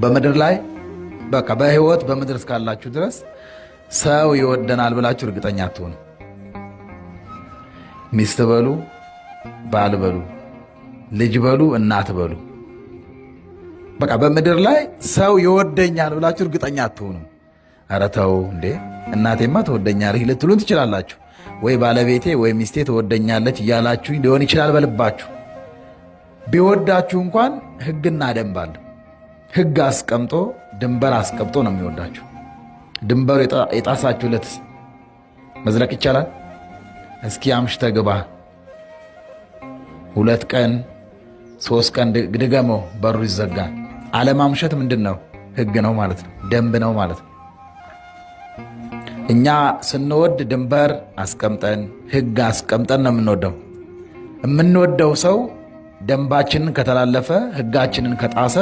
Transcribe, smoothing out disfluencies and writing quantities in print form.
በምድር ላይ በቃ በህይወት በምድር እስካላችሁ ድረስ ሰው ይወደናል ብላችሁ እርግጠኛ አትሆኑ። ሚስት በሉ፣ ባል በሉ፣ ልጅ በሉ፣ እናት በሉ። በቃ በምድር ላይ ሰው ይወደኛል ብላችሁ እርግጠኛ አትሆኑ። ኧረ ተው እንዴ! እናቴማ ትወደኛለች ልትሉን ትችላላችሁ። ወይ ባለቤቴ ወይ ሚስቴ ትወደኛለች እያላችሁ ሊሆን ይችላል በልባችሁ። ቢወዳችሁ እንኳን ህግና ደንብ አለ። ህግ አስቀምጦ ድንበር አስቀምጦ ነው የሚወዳችሁ። ድንበሩ የጣሳችሁለት መዝለቅ ይቻላል? እስኪ አምሽተ ግባ 2 ቀን 3 ቀን ድገመው፣ በሩ ይዘጋል። አለማምሸት ምንድን ነው? ህግ ነው ማለት ነው፣ ደንብ ነው ማለት ነው። እኛ ስንወድ ድንበር አስቀምጠን ህግ አስቀምጠን ነው የምንወደው። የምንወደው ሰው ደንባችንን ከተላለፈ ህጋችንን ከጣሰ